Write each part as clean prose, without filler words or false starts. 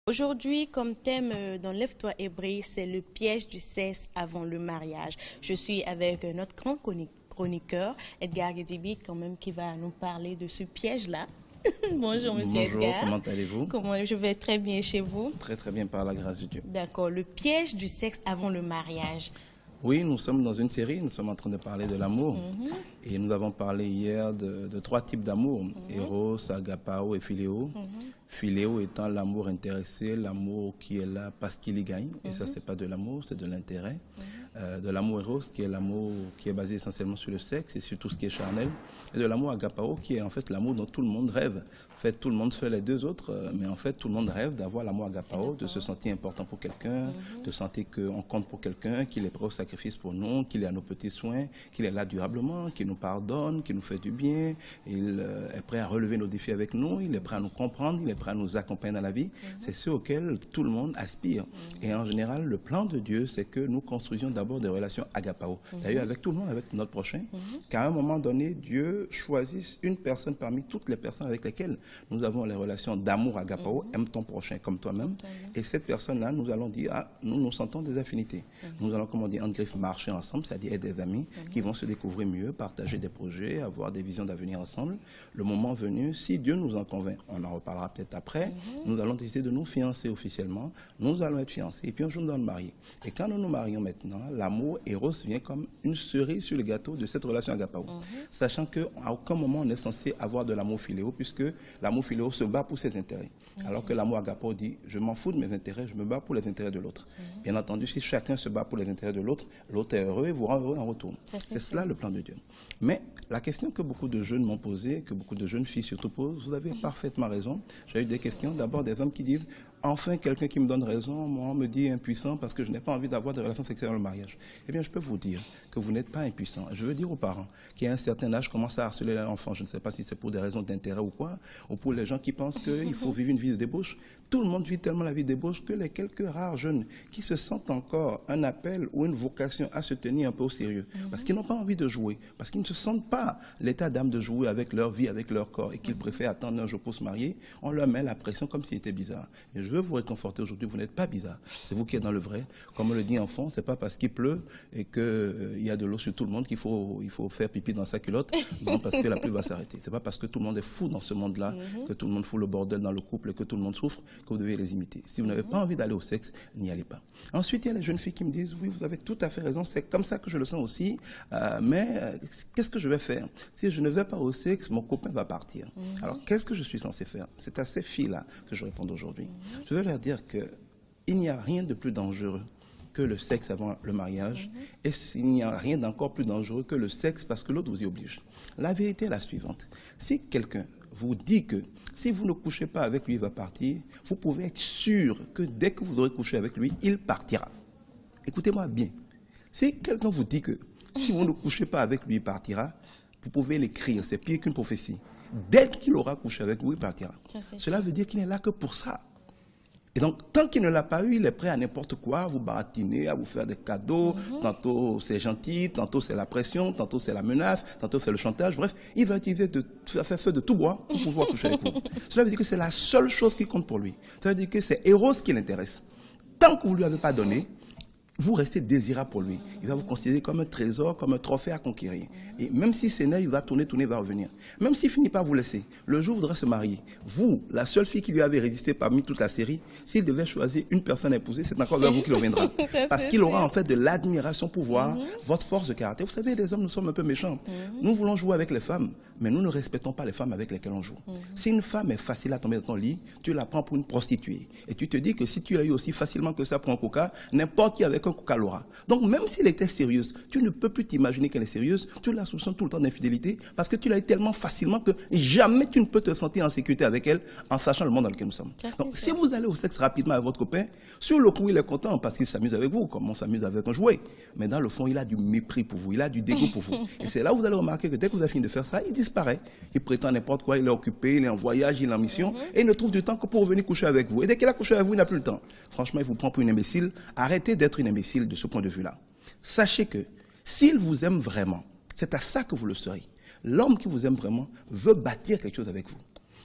Aujourd'hui, comme thème dans Lève-toi et brille, c'est le piège du sexe avant le mariage. Je suis avec notre grand chroniqueur, Edgar Guedibi, quand même, qui va nous parler de ce piège-là. Bonjour, monsieur Bonjour, Edgar. comment allez-vous? Comment je vais très bien chez vous? Très très bien par la grâce de Dieu. D'accord, le piège du sexe avant le mariage. Oui, nous sommes dans une série, nous sommes en train de parler de l'amour. Et nous avons parlé hier de trois types d'amour, Eros, Agapao et Philéo. Philéo étant l'amour intéressé, l'amour qui est là parce qu'il y gagne. Et ça, c'est pas de l'amour, c'est de l'intérêt. De l'amour Eros, qui est l'amour qui est basé essentiellement sur le sexe et sur tout ce qui est charnel. Et de l'amour Agapao, qui est en fait l'amour dont tout le monde rêve. En fait, tout le monde fait les deux autres, mais en fait, tout le monde rêve d'avoir l'amour Agapao, de se sentir important pour quelqu'un, de sentir qu'on compte pour quelqu'un, qu'il est prêt au sacrifice pour nous, qu'il est à nos petits soins, qu'il est là durablement, qu'il nous pardonne, qu'il nous fait du bien, il est prêt à relever nos défis avec nous, il est prêt à nous comprendre, il est prêt à nous accompagner dans la vie. C'est ce auquel tout le monde aspire. Et en général, le plan de Dieu, c'est que nous construisions d'abord des relations agapao. D'ailleurs, avec tout le monde, avec notre prochain, qu'à un moment donné, Dieu choisisse une personne parmi toutes les personnes avec lesquelles nous avons les relations d'amour agapao, aime ton prochain comme toi-même. Et cette personne-là, nous allons dire, ah, nous nous sentons des affinités. Nous allons, comme on dit, en griffe, marcher ensemble, c'est-à-dire être des amis qui vont se découvrir mieux, partager des projets, avoir des visions d'avenir ensemble. Le moment venu, si Dieu nous en convainc, on en reparlera peut-être après, nous allons décider de nous fiancer officiellement, nous allons être fiancés et puis un jour nous allons nous marier. Et quand nous nous marions maintenant, l'amour Eros vient comme une cerise sur le gâteau de cette relation agapao. Sachant qu'à aucun moment on est censé avoir de l'amour philéo, puisque l'amour philéo se bat pour ses intérêts. Alors que l'amour agapao dit, je m'en fous de mes intérêts, je me bats pour les intérêts de l'autre. Bien entendu, si chacun se bat pour les intérêts de l'autre, l'autre est heureux et vous rend heureux en retour. C'est cela le plan de Dieu. Mais la question que beaucoup de jeunes m'ont posée, que beaucoup de jeunes filles surtout posent, vous avez parfaitement raison. J'ai eu des questions, d'abord des hommes qui disent, enfin quelqu'un qui me donne raison, moi on me dit impuissant parce que je n'ai pas envie d'avoir de relations sexuelles dans le mariage. Eh bien je peux vous dire que vous n'êtes pas impuissant. Je veux dire aux parents qui à un certain âge commencent à harceler leur enfant, je ne sais pas si c'est pour des raisons d'intérêt ou quoi, ou pour les gens qui pensent qu'il faut vivre une vie de débauche. Tout le monde vit tellement la vie de débauche que les quelques rares jeunes qui se sentent encore un appel ou une vocation à se tenir un peu au sérieux, parce qu'ils n'ont pas envie de jouer, parce qu'ils ne se sentent pas l'état d'âme de jouer avec leur vie, avec leur corps, et qu'ils préfèrent attendre un jour pour se marier, on leur met la pression comme s'il était bizarre. Et je veux vous réconforter aujourd'hui, vous n'êtes pas bizarre, c'est vous qui êtes dans le vrai. Comme on le dit en fond, c'est pas parce qu'il pleut et qu'il y a de l'eau sur tout le monde qu'il faut faire pipi dans sa culotte, non, parce que la pluie va s'arrêter. C'est pas parce que tout le monde est fou dans ce monde-là, que tout le monde fout le bordel dans le couple et que tout le monde souffre, que vous devez les imiter. Si vous n'avez pas envie d'aller au sexe, n'y allez pas. Ensuite, il y a les jeunes filles qui me disent, oui, vous avez tout à fait raison, c'est comme ça que je le sens aussi, mais qu'est-ce que je vais faire? Si je ne vais pas au sexe, mon copain va partir. Alors, qu'est-ce que je suis censé faire? C'est à ces filles-là que je réponds aujourd'hui. Je veux leur dire qu'il n'y a rien de plus dangereux que le sexe avant le mariage, et il n'y a rien d'encore plus dangereux que le sexe parce que l'autre vous y oblige. La vérité est la suivante. Si quelqu'un vous dit que si vous ne couchez pas avec lui, il va partir, vous pouvez être sûr que dès que vous aurez couché avec lui, il partira. Écoutez-moi bien. Si quelqu'un vous dit que si vous ne couchez pas avec lui, il partira, vous pouvez l'écrire, c'est pire qu'une prophétie. Dès qu'il aura couché avec vous, il partira. Cela veut dire qu'il n'est là que pour ça. Et donc, tant qu'il ne l'a pas eu, il est prêt à n'importe quoi, à vous baratiner, à vous faire des cadeaux. Tantôt c'est gentil, tantôt c'est la pression, tantôt c'est la menace, tantôt c'est le chantage. Bref, il va utiliser faire feu de tout bois pour pouvoir coucher avec vous. Cela veut dire que c'est la seule chose qui compte pour lui. Ça veut dire que c'est Eros qui l'intéresse. Tant que vous ne lui avez pas donné, vous restez désirable pour lui. Il va vous considérer comme un trésor, comme un trophée à conquérir. Et même si c'est né, il va tourner, il va revenir. Même s'il finit par vous laisser, le jour où il voudra se marier, vous, la seule fille qui lui avait résisté parmi toute la série, s'il devait choisir une personne à épouser, c'est encore vers vous qu'il reviendra. Parce qu'il aura en fait de l'admiration pour voir votre force de caractère. Vous savez, les hommes, nous sommes un peu méchants. Nous voulons jouer avec les femmes, mais nous ne respectons pas les femmes avec lesquelles on joue. Si une femme est facile à tomber dans ton lit, tu la prends pour une prostituée. Et tu te dis que si tu l'as eu aussi facilement que ça pour un coca, n'importe qui avec un coca l'aura. Donc même si elle était sérieuse, tu ne peux plus t'imaginer qu'elle est sérieuse, tu la soupçonnes tout le temps d'infidélité parce que tu l'as eu tellement facilement que jamais tu ne peux te sentir en sécurité avec elle en sachant le monde dans lequel nous sommes. Donc si vous allez au sexe rapidement avec votre copain, sur le coup il est content parce qu'il s'amuse avec vous, comme on s'amuse avec un jouet. Mais dans le fond, il a du mépris pour vous, il a du dégoût pour vous. Et c'est là où vous allez remarquer que dès que vous avez fini de faire ça, il disparaît. Il prétend n'importe quoi, il est occupé, il est en voyage, il est en mission, et il ne trouve du temps que pour venir coucher avec vous. Et dès qu'il a couché avec vous, il n'a plus le temps. Franchement, il vous prend pour une imbécile. Arrêtez d'être une imbécile de ce point de vue-là. Sachez que s'il vous aime vraiment, c'est à ça que vous le serez. L'homme qui vous aime vraiment veut bâtir quelque chose avec vous.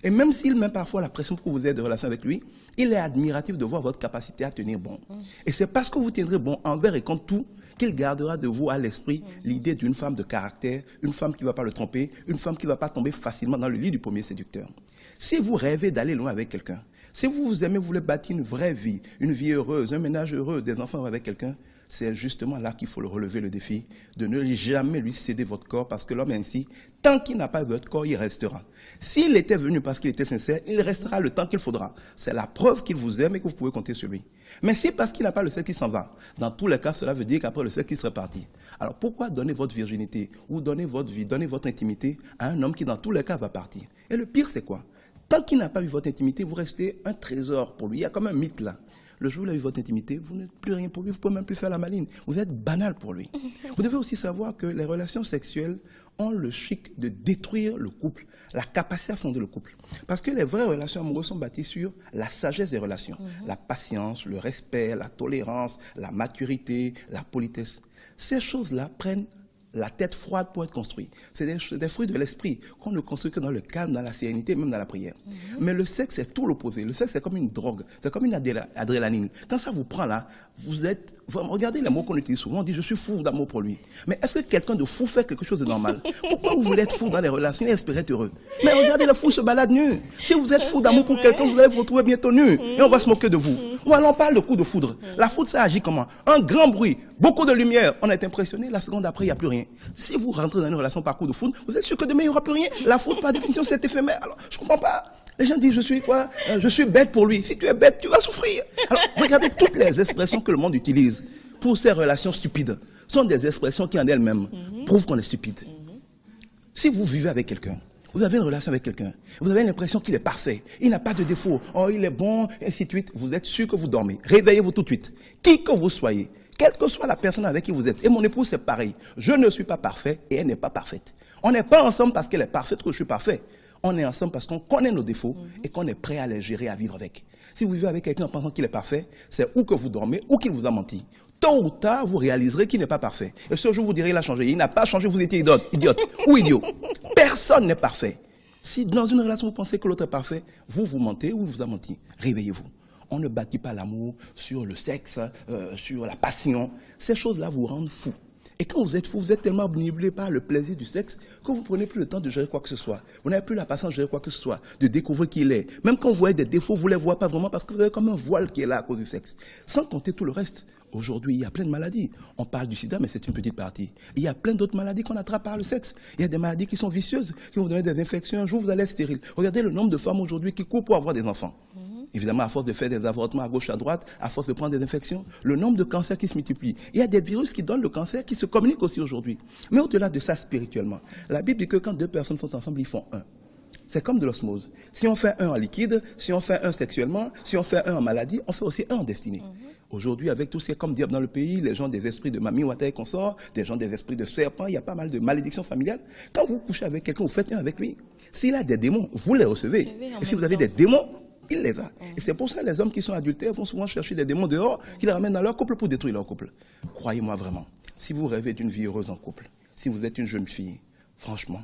Et même s'il met parfois la pression pour que vous ayez des relations avec lui, il est admiratif de voir votre capacité à tenir bon. Et c'est parce que vous tiendrez bon envers et contre tout qu'il gardera de vous à l'esprit l'idée d'une femme de caractère, une femme qui ne va pas le tromper, une femme qui ne va pas tomber facilement dans le lit du premier séducteur. Si vous rêvez d'aller loin avec quelqu'un, si vous vous aimez, vous voulez bâtir une vraie vie, une vie heureuse, un ménage heureux, des enfants avec quelqu'un, c'est justement là qu'il faut relever le défi, de ne jamais lui céder votre corps, parce que l'homme ainsi, tant qu'il n'a pas votre corps, il restera. S'il était venu parce qu'il était sincère, il restera le temps qu'il faudra. C'est la preuve qu'il vous aime et que vous pouvez compter sur lui. Mais si parce qu'il n'a pas le sexe, il s'en va, dans tous les cas, cela veut dire qu'après le sexe, il serait parti. Alors pourquoi donner votre virginité, ou donner votre vie, donner votre intimité à un homme qui dans tous les cas va partir? Et le pire, c'est quoi? Tant qu'il n'a pas vu votre intimité, vous restez un trésor pour lui. Il y a comme un mythe là. Le jour où il a vu votre intimité, vous n'êtes plus rien pour lui, vous ne pouvez même plus faire la maline. Vous êtes banal pour lui. Vous devez aussi savoir que les relations sexuelles ont le chic de détruire le couple, la capacité à fonder le couple. Parce que les vraies relations amoureuses sont bâties sur la sagesse des relations, la patience, le respect, la tolérance, la maturité, la politesse. Ces choses-là prennent la tête froide pour être construit. C'est des fruits de l'esprit qu'on ne construit que dans le calme, dans la sérénité, même dans la prière. Mais le sexe, c'est tout l'opposé. Le sexe, c'est comme une drogue, c'est comme une adrénaline. Quand ça vous prend là, vous êtes... Regardez les mots qu'on utilise souvent, on dit « je suis fou d'amour pour lui ». Mais est-ce que quelqu'un de fou fait quelque chose de normal? Pourquoi vous voulez être fou dans les relations et espérer être heureux? Mais regardez, le fou se balade nu. Si vous êtes fou d'amour pour quelqu'un, vous allez vous retrouver bientôt nu. Et on va se moquer de vous. Ou alors on parle de coup de foudre. La foudre, ça agit comment? Un grand bruit, beaucoup de lumière, on est impressionné, la seconde après, il n'y a plus rien. Si vous rentrez dans une relation par coup de foudre, vous êtes sûr que demain, il n'y aura plus rien. La foudre, par définition, c'est éphémère. Alors, je ne comprends pas. Les gens disent, je suis quoi? Je suis bête pour lui. Si tu es bête, tu vas souffrir. Alors, regardez toutes les expressions que le monde utilise pour ces relations stupides. Sont des expressions qui, en elles-mêmes, prouvent qu'on est stupide. Si vous vivez avec quelqu'un, vous avez une relation avec quelqu'un, vous avez l'impression qu'il est parfait, il n'a pas de défaut, oh, il est bon, et ainsi de suite, vous êtes sûr que vous dormez. Réveillez-vous tout de suite. Qui que vous soyez, quelle que soit la personne avec qui vous êtes. Et mon épouse, c'est pareil. Je ne suis pas parfait et elle n'est pas parfaite. On n'est pas ensemble parce qu'elle est parfaite que je suis parfait. On est ensemble parce qu'on connaît nos défauts et qu'on est prêt à les gérer, à vivre avec. Si vous vivez avec quelqu'un en pensant qu'il est parfait, c'est ou que vous dormez ou qu'il vous a menti. Tôt ou tard, vous réaliserez qu'il n'est pas parfait. Et ce jour, vous direz, il a changé. Il n'a pas changé, vous étiez idiote ou idiot. Personne n'est parfait. Si dans une relation, vous pensez que l'autre est parfait, vous mentez ou il vous a menti. Réveillez-vous. On ne bâtit pas l'amour sur le sexe, sur la passion. Ces choses-là vous rendent fou. Et quand vous êtes fou, vous êtes tellement obnubilé par le plaisir du sexe que vous ne prenez plus le temps de gérer quoi que ce soit. Vous n'avez plus la patience de gérer quoi que ce soit, de découvrir qui il est. Même quand vous voyez des défauts, vous ne les voyez pas vraiment parce que vous avez comme un voile qui est là à cause du sexe. Sans compter tout le reste. Aujourd'hui, il y a plein de maladies. On parle du sida, mais c'est une petite partie. Il y a plein d'autres maladies qu'on attrape par le sexe. Il y a des maladies qui sont vicieuses, qui vont vous donner des infections. Un jour, vous allez être stérile. Regardez le nombre de femmes aujourd'hui qui courent pour avoir des enfants. Évidemment, à force de faire des avortements à gauche, à droite, à force de prendre des infections, le nombre de cancers qui se multiplient. Il y a des virus qui donnent le cancer, qui se communiquent aussi aujourd'hui. Mais au-delà de ça, spirituellement, la Bible dit que quand deux personnes sont ensemble, ils font un. C'est comme de l'osmose. Si on fait un en liquide, si on fait un sexuellement, si on fait un en maladie, on fait aussi un en destinée. Aujourd'hui, avec tout ce qui est comme diable dans le pays, les gens des esprits de Mami Wata et consorts, des gens des esprits de serpent, il y a pas mal de malédictions familiales. Quand vous couchez avec quelqu'un, vous faites un avec lui. S'il a des démons, vous les recevez. Et si vous avez des démons, il les a. Et c'est pour ça que les hommes qui sont adultères vont souvent chercher des démons dehors, qui les ramènent dans leur couple pour détruire leur couple. Croyez-moi vraiment, si vous rêvez d'une vie heureuse en couple, si vous êtes une jeune fille, franchement,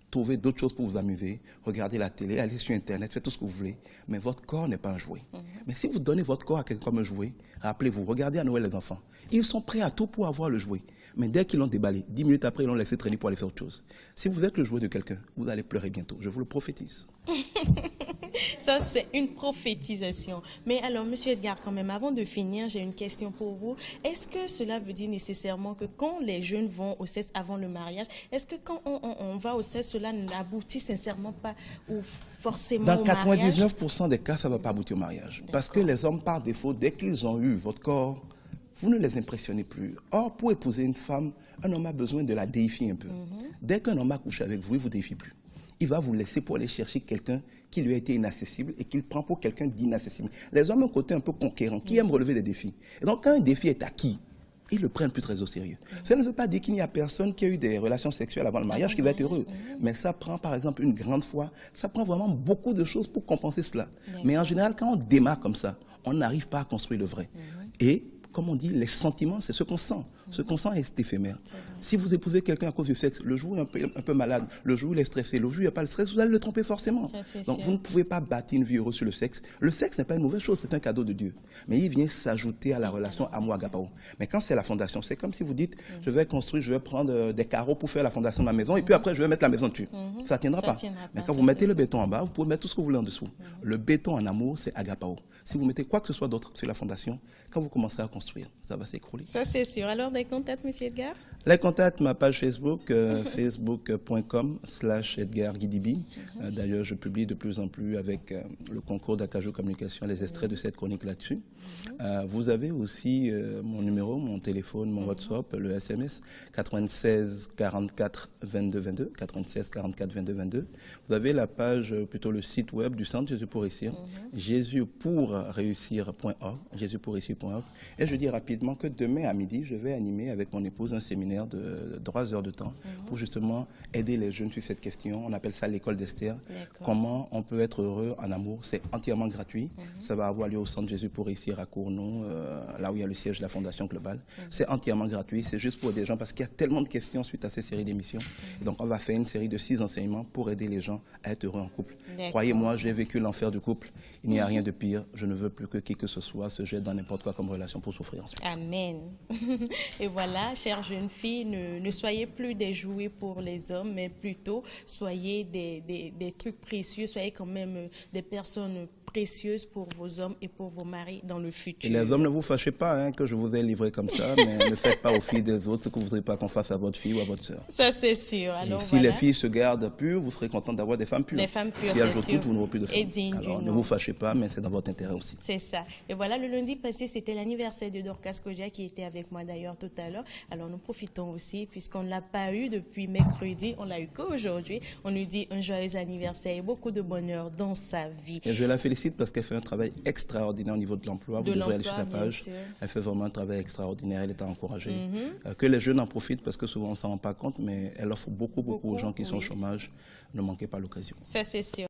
trouvez d'autres choses pour vous amuser, regardez la télé, allez sur Internet, faites tout ce que vous voulez, mais votre corps n'est pas un jouet. Mais si vous donnez votre corps à quelqu'un comme un jouet, rappelez-vous, regardez à Noël les enfants, ils sont prêts à tout pour avoir le jouet. Mais dès qu'ils l'ont déballé, 10 minutes après, ils l'ont laissé traîner pour aller faire autre chose. Si vous êtes le jouet de quelqu'un, vous allez pleurer bientôt, je vous le prophétise. Ça, c'est une prophétisation. Mais alors, Monsieur Edgar, quand même, avant de finir, j'ai une question pour vous. Est-ce que cela veut dire nécessairement que quand les jeunes vont au sexe avant le mariage, est-ce que quand on va au sexe, cela n'aboutit sincèrement pas ou forcément au mariage? Dans 99% des cas, ça ne va pas aboutir au mariage. Parce que les hommes, par défaut, dès qu'ils ont eu votre corps, vous ne les impressionnez plus. Or, pour épouser une femme, un homme a besoin de la déifier un peu. Dès qu'un homme a couché avec vous, il ne vous déifie plus. Il va vous laisser pour aller chercher quelqu'un qui lui a été inaccessible et qu'il prend pour quelqu'un d'inaccessible. Les hommes ont un côté un peu conquérant, qui aiment relever des défis. Et donc, quand un défi est acquis, ils le prennent plus très au sérieux. Ça ne veut pas dire qu'il n'y a personne qui a eu des relations sexuelles avant le mariage qui va être heureux. Mais ça prend, par exemple, une grande foi. Ça prend vraiment beaucoup de choses pour compenser cela. Mais en général, quand on démarre comme ça, on n'arrive pas à construire le vrai. Et comme on dit, les sentiments, c'est ce qu'on sent. Ce qu'on sent est éphémère. Si vous épousez quelqu'un à cause du sexe, le jour où il est un peu malade, le jour où il est stressé, le jour où il n'y a pas le stress, vous allez le tromper forcément. Donc vous ne pouvez pas bâtir une vie heureuse sur le sexe. Le sexe n'est pas une mauvaise chose, c'est un cadeau de Dieu. Mais il vient s'ajouter à la relation amour-agapao. Mais quand c'est la fondation, c'est comme si vous dites, je vais construire, je vais prendre des carreaux pour faire la fondation de ma maison, et puis après je vais mettre la maison dessus. Ça ne tiendra pas. Mais quand vous mettez le béton en bas, vous pouvez mettre tout ce que vous voulez en dessous. Le béton en amour, c'est agapao. Si vous mettez quoi que ce soit d'autre sur la fondation, quand vous commencerez à construire, ça va s'écrouler. Ça, c'est sûr. Alors, des contacts, M. Edgar? Les contacts, ma page Facebook, facebook.com/Edgar Guidibi. D'ailleurs, je publie de plus en plus avec le concours d'Acajou Communication les extraits de cette chronique là-dessus. Vous avez aussi mon numéro, mon téléphone, mon WhatsApp, le SMS, 96 44 22 22, 96 44 22 22. Vous avez la page, plutôt le site web du Centre Jésus pour réussir, jésuspourréussir.org, jésuspourréussir.org. Et je dis rapidement que demain à midi, je vais animer avec mon épouse un séminaire de 3 heures de temps pour justement aider les jeunes sur cette question. On appelle ça l'école d'Esther. Comment on peut être heureux en amour. C'est entièrement gratuit. Ça va avoir lieu au Centre Jésus pour réussir à Cournon, là où il y a le siège de la Fondation Globale. C'est entièrement gratuit. C'est juste pour des gens parce qu'il y a tellement de questions suite à ces séries d'émissions. Donc on va faire une série de 6 enseignements pour aider les gens à être heureux en couple. Croyez-moi, j'ai vécu l'enfer du couple. Il n'y a rien de pire. Je ne veux plus que qui que ce soit se jette dans n'importe quoi comme relation pour souffrir ensuite. Amen. Et voilà, chères jeunes filles, ne soyez plus des jouets pour les hommes, mais plutôt soyez des trucs précieux, soyez quand même des personnes précieuses pour vos hommes et pour vos maris dans le futur. Et les hommes, ne vous fâchez pas que je vous ai livré comme ça, mais ne faites pas aux filles des autres ce que vous ne voudrez pas qu'on fasse à votre fille ou à votre sœur. Ça, c'est sûr. Alors, et si les filles se gardent pures, vous serez content d'avoir des femmes pures. Des femmes pures, si elles jouent toutes, vous n'aurez plus de femmes. Alors ne vous fâchez pas, mais c'est dans votre intérêt aussi. C'est ça. Et voilà, le lundi passé, c'était l'anniversaire de Dorcas Kodja qui était avec moi d'ailleurs tout à l'heure. Alors nous profitons aussi, puisqu'on ne l'a pas eu depuis mercredi, on l'a eu qu'aujourd'hui. On lui dit un joyeux anniversaire et beaucoup de bonheur dans sa vie. Et je la félicite parce qu'elle fait un travail extraordinaire au niveau de l'emploi. Vous devrez aller sur sa page. Elle fait vraiment un travail extraordinaire. Elle est à encourager. Que les jeunes en profitent parce que souvent on ne s'en rend pas compte, mais elle offre beaucoup aux gens qui sont au chômage. Ne manquez pas l'occasion. Ça, c'est sûr.